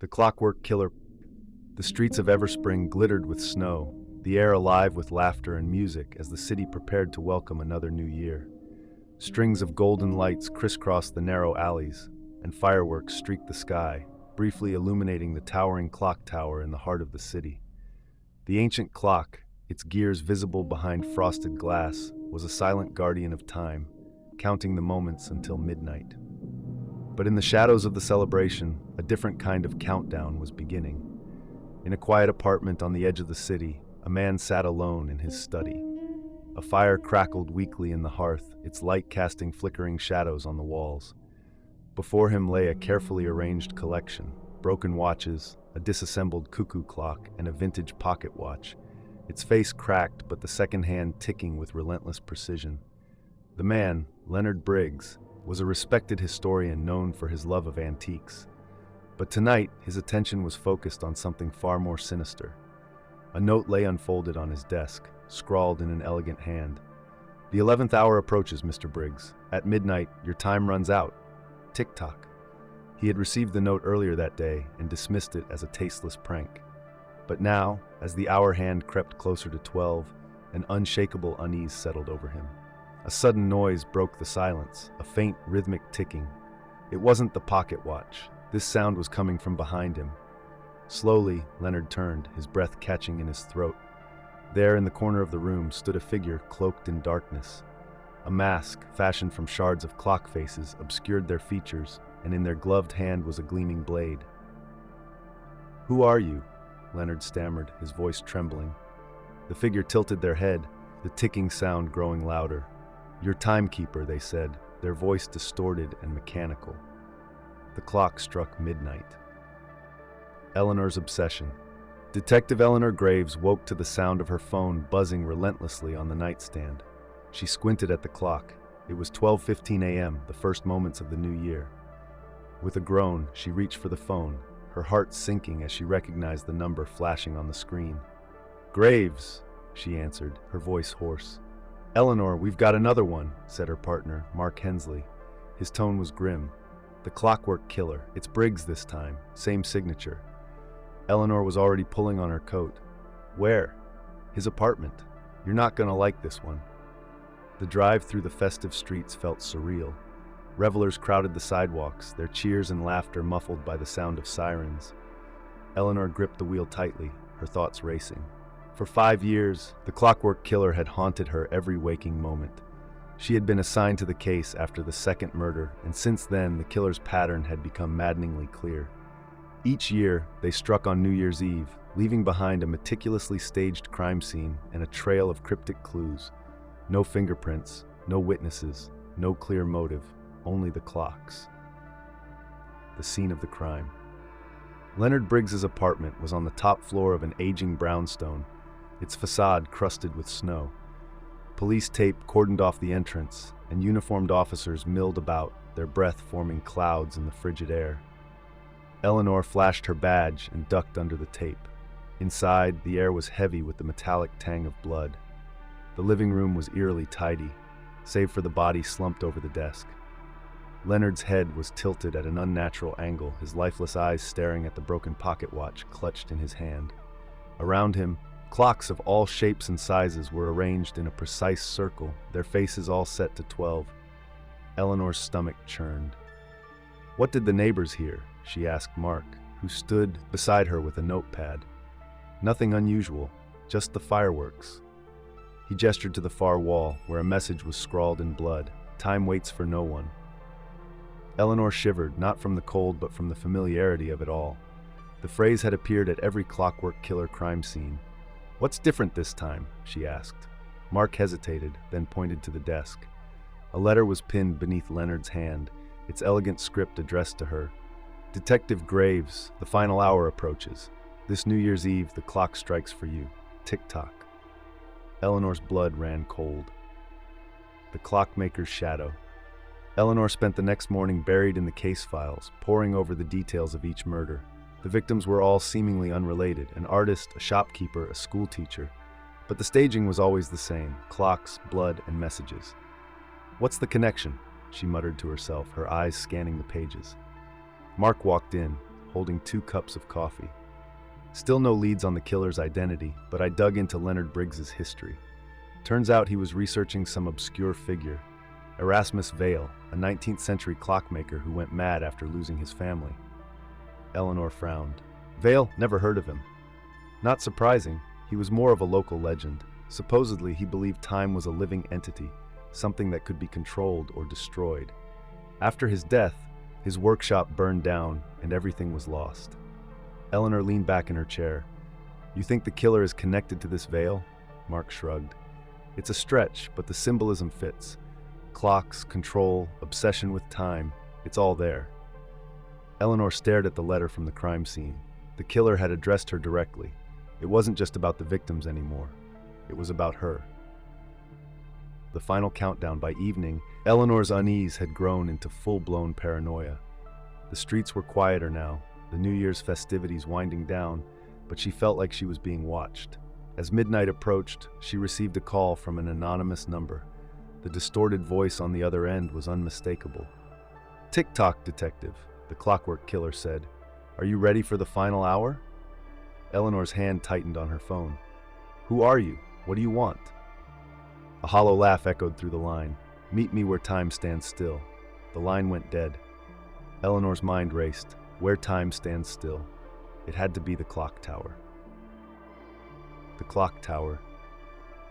The Clockwork Killer. The streets of Everspring glittered with snow, the air alive with laughter and music as the city prepared to welcome another new year. Strings of golden lights crisscrossed the narrow alleys, and fireworks streaked the sky, briefly illuminating the towering clock tower in the heart of the city. The ancient clock, its gears visible behind frosted glass, was a silent guardian of time, counting the moments until midnight. But in the shadows of the celebration, a different kind of countdown was beginning. In a quiet apartment on the edge of the city, a man sat alone in his study. A fire crackled weakly in the hearth, its light casting flickering shadows on the walls. Before him lay a carefully arranged collection: broken watches, a disassembled cuckoo clock, and a vintage pocket watch, its face cracked but the second hand ticking with relentless precision. The man, Leonard Briggs, was a respected historian known for his love of antiques. But tonight, his attention was focused on something far more sinister. A note lay unfolded on his desk, scrawled in an elegant hand. "The 11th hour approaches, Mr. Briggs. At midnight, your time runs out. Tick-tock." He had received the note earlier that day and dismissed it as a tasteless prank. But now, as the hour hand crept closer to 12, an unshakable unease settled over him. A sudden noise broke the silence, a faint, rhythmic ticking. It wasn't the pocket watch. This sound was coming from behind him. Slowly, Leonard turned, his breath catching in his throat. There, in the corner of the room, stood a figure cloaked in darkness. A mask, fashioned from shards of clock faces, obscured their features, and in their gloved hand was a gleaming blade. "Who are you?" Leonard stammered, his voice trembling. The figure tilted their head, the ticking sound growing louder. "Your timekeeper," they said, their voice distorted and mechanical. The clock struck midnight. Eleanor's obsession. Detective Eleanor Graves woke to the sound of her phone buzzing relentlessly on the nightstand. She squinted at the clock. It was 12:15 a.m., the first moments of the new year. With a groan, she reached for the phone, her heart sinking as she recognized the number flashing on the screen. "Graves," she answered, her voice hoarse. "Eleanor, we've got another one," said her partner, Mark Hensley. His tone was grim. "The Clockwork Killer. It's Briggs this time. Same signature." Eleanor was already pulling on her coat. "Where?" "His apartment. You're not gonna like this one." The drive through the festive streets felt surreal. Revelers crowded the sidewalks, their cheers and laughter muffled by the sound of sirens. Eleanor gripped the wheel tightly, her thoughts racing. For 5 years, the Clockwork Killer had haunted her every waking moment. She had been assigned to the case after the second murder, and since then, the killer's pattern had become maddeningly clear. Each year, they struck on New Year's Eve, leaving behind a meticulously staged crime scene and a trail of cryptic clues. No fingerprints, no witnesses, no clear motive, only the clocks. The scene of the crime. Leonard Briggs's apartment was on the top floor of an aging brownstone, its facade crusted with snow. Police tape cordoned off the entrance, and uniformed officers milled about, their breath forming clouds in the frigid air. Eleanor flashed her badge and ducked under the tape. Inside, the air was heavy with the metallic tang of blood. The living room was eerily tidy, save for the body slumped over the desk. Leonard's head was tilted at an unnatural angle, his lifeless eyes staring at the broken pocket watch clutched in his hand. Around him, clocks of all shapes and sizes were arranged in a precise circle, their faces all set to 12. Eleanor's stomach churned. "What did the neighbors hear?" she asked Mark, who stood beside her with a notepad. "Nothing unusual, just the fireworks." He gestured to the far wall, where a message was scrawled in blood: "Time waits for no one." Eleanor shivered, not from the cold but from the familiarity of it all. The phrase had appeared at every Clockwork Killer crime scene. "What's different this time?" she asked. Mark hesitated, then pointed to the desk. A letter was pinned beneath Leonard's hand, its elegant script addressed to her. "Detective Graves, the final hour approaches. This New Year's Eve, the clock strikes for you. Tick-tock." Eleanor's blood ran cold. The clockmaker's shadow. Eleanor spent the next morning buried in the case files, poring over the details of each murder. The victims were all seemingly unrelated: an artist, a shopkeeper, a schoolteacher. But the staging was always the same: clocks, blood, and messages. "What's the connection?" she muttered to herself, her eyes scanning the pages. Mark walked in, holding 2 cups of coffee. Still no leads on the killer's identity, but I dug into Leonard Briggs's history. Turns out he was researching some obscure figure, Erasmus Vale, a 19th century clockmaker who went mad after losing his family. Eleanor frowned. Vale? Never heard of him. Not surprising, he was more of a local legend. Supposedly, he believed time was a living entity, something that could be controlled or destroyed. After his death, his workshop burned down and everything was lost. Eleanor leaned back in her chair. You think the killer is connected to this Vale? Mark shrugged. It's a stretch, but the symbolism fits. Clocks, control, obsession with time, it's all there. Eleanor stared at the letter from the crime scene. The killer had addressed her directly. It wasn't just about the victims anymore. It was about her. The final countdown. By evening, Eleanor's unease had grown into full-blown paranoia. The streets were quieter now, the New Year's festivities winding down, but she felt like she was being watched. As midnight approached, she received a call from an anonymous number. The distorted voice on the other end was unmistakable. "Tick-tock, detective," the Clockwork Killer said. "Are you ready for the final hour?" Eleanor's hand tightened on her phone. "Who are you? What do you want?" A hollow laugh echoed through the line. "Meet me where time stands still." The line went dead. Eleanor's mind raced. Where time stands still. It had to be the clock tower. The clock tower.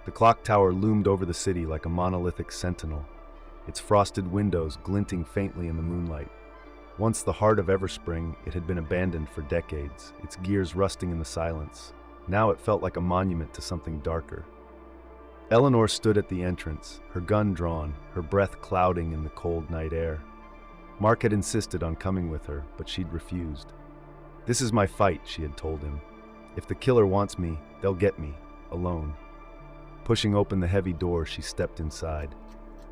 The clock tower loomed over the city like a monolithic sentinel, its frosted windows glinting faintly in the moonlight. Once the heart of Everspring, it had been abandoned for decades, its gears rusting in the silence. Now it felt like a monument to something darker. Eleanor stood at the entrance, her gun drawn, her breath clouding in the cold night air. Mark had insisted on coming with her, but she'd refused. "This is my fight," she had told him. "If the killer wants me, they'll get me, alone." Pushing open the heavy door, she stepped inside.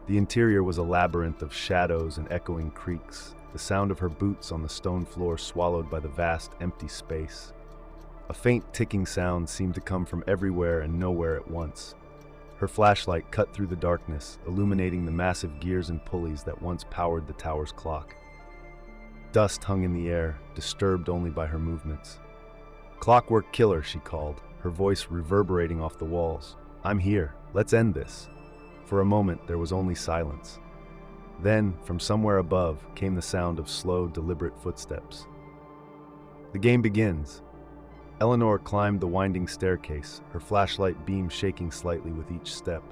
The interior was a labyrinth of shadows and echoing creaks, the sound of her boots on the stone floor swallowed by the vast, empty space. A faint ticking sound seemed to come from everywhere and nowhere at once. Her flashlight cut through the darkness, illuminating the massive gears and pulleys that once powered the tower's clock. Dust hung in the air, disturbed only by her movements. "Clockwork Killer," she called, her voice reverberating off the walls. "I'm here. Let's end this." For a moment, there was only silence. Then, from somewhere above, came the sound of slow, deliberate footsteps. "The game begins." Eleanor climbed the winding staircase, her flashlight beam shaking slightly with each step.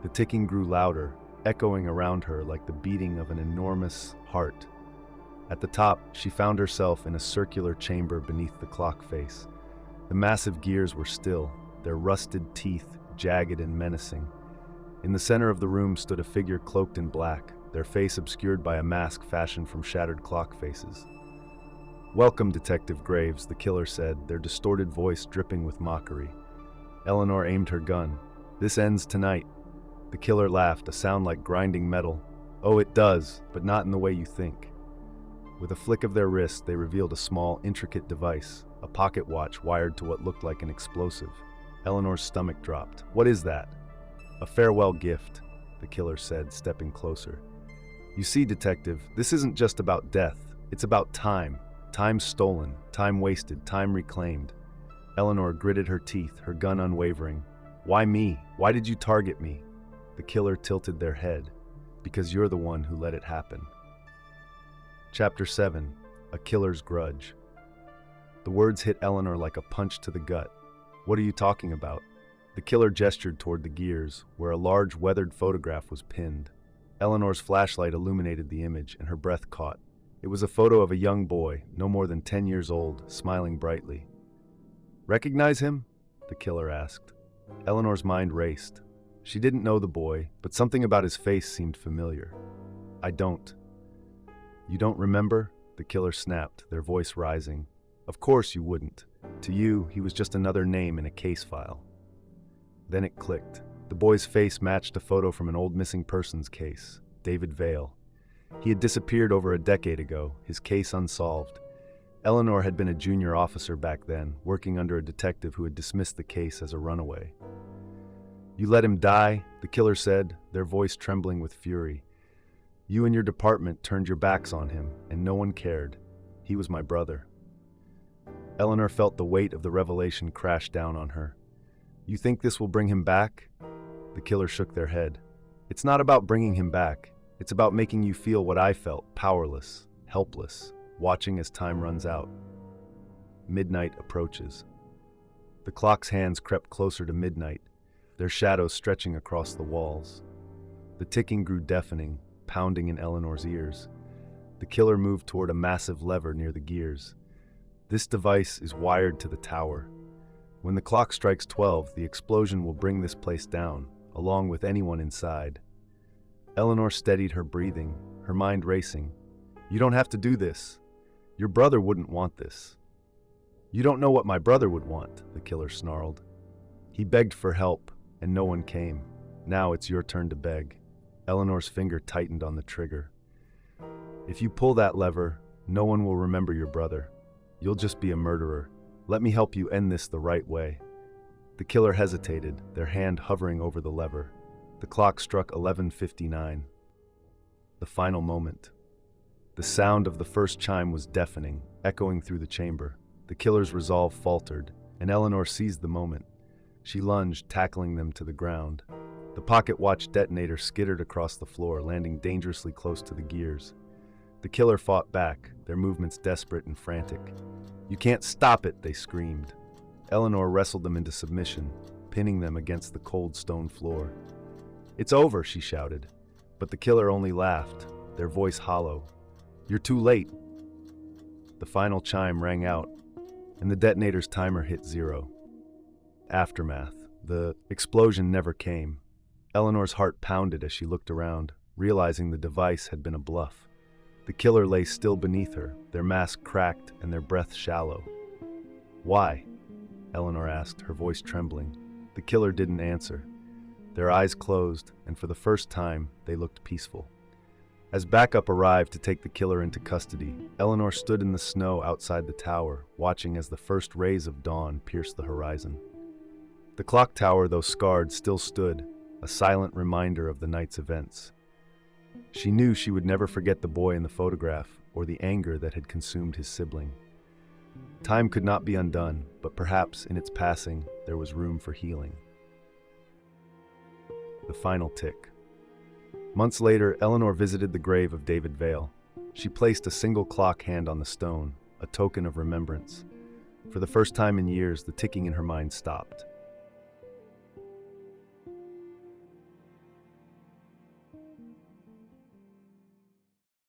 The ticking grew louder, echoing around her like the beating of an enormous heart. At the top, she found herself in a circular chamber beneath the clock face. The massive gears were still, their rusted teeth jagged and menacing. In the center of the room stood a figure cloaked in black, their face obscured by a mask fashioned from shattered clock faces. "Welcome, Detective Graves," the killer said, their distorted voice dripping with mockery. Eleanor aimed her gun. "This ends tonight." The killer laughed, a sound like grinding metal. "Oh, it does, but not in the way you think." With a flick of their wrist, they revealed a small, intricate device, a pocket watch wired to what looked like an explosive. Eleanor's stomach dropped. "What is that?" "A farewell gift," the killer said, stepping closer. "You see, Detective, this isn't just about death. It's about time. Time stolen, time wasted, time reclaimed." Eleanor gritted her teeth, her gun unwavering. "Why me? Why did you target me?" The killer tilted their head. "Because you're the one who let it happen." Chapter 7. A Killer's Grudge. The words hit Eleanor like a punch to the gut. "What are you talking about?" The killer gestured toward the gears, where a large weathered photograph was pinned. Eleanor's flashlight illuminated the image, and her breath caught. It was a photo of a young boy, no more than 10 years old, smiling brightly. "Recognize him?" the killer asked. Eleanor's mind raced. She didn't know the boy, but something about his face seemed familiar. "I don't." "You don't remember?" the killer snapped, their voice rising. "Of course you wouldn't. To you, he was just another name in a case file." Then it clicked. The boy's face matched a photo from an old missing persons case, David Vale. He had disappeared over a decade ago, his case unsolved. Eleanor had been a junior officer back then, working under a detective who had dismissed the case as a runaway. "You let him die," the killer said, their voice trembling with fury. "You and your department turned your backs on him, and no one cared. He was my brother. Eleanor felt the weight of the revelation crash down on her. You think this will bring him back? The killer shook their head. It's not about bringing him back. It's about making you feel what I felt, powerless, helpless, watching as time runs out. Midnight approaches. The clock's hands crept closer to midnight, their shadows stretching across the walls. The ticking grew deafening, pounding in Eleanor's ears. The killer moved toward a massive lever near the gears. This device is wired to the tower. When the clock strikes 12, the explosion will bring this place down, along with anyone inside. Eleanor steadied her breathing, her mind racing. You don't have to do this. Your brother wouldn't want this. You don't know what my brother would want, the killer snarled. He begged for help, and no one came. Now it's your turn to beg. Eleanor's finger tightened on the trigger. If you pull that lever, no one will remember your brother. You'll just be a murderer. Let me help you end this the right way. The killer hesitated, their hand hovering over the lever. The clock struck 11:59. The final moment. The sound of the first chime was deafening, echoing through the chamber. The killer's resolve faltered, and Eleanor seized the moment. She lunged, tackling them to the ground. The pocket watch detonator skittered across the floor, landing dangerously close to the gears. The killer fought back, their movements desperate and frantic. You can't stop it, they screamed. Eleanor wrestled them into submission, pinning them against the cold stone floor. It's over, she shouted. But the killer only laughed, their voice hollow. You're too late. The final chime rang out, and the detonator's timer hit 0. Aftermath. The explosion never came. Eleanor's heart pounded as she looked around, realizing the device had been a bluff. The killer lay still beneath her, their mask cracked and their breath shallow. Why? Eleanor asked, her voice trembling. The killer didn't answer. Their eyes closed, and for the first time, they looked peaceful. As backup arrived to take the killer into custody, Eleanor stood in the snow outside the tower, watching as the first rays of dawn pierced the horizon. The clock tower, though scarred, still stood, a silent reminder of the night's events. She knew she would never forget the boy in the photograph or the anger that had consumed his sibling. Time could not be undone, but perhaps in its passing there was room for healing. The final tick. Months later, Eleanor visited the grave of David Vale. She placed a single clock hand on the stone, a token of remembrance. For the first time in years, the ticking in her mind stopped.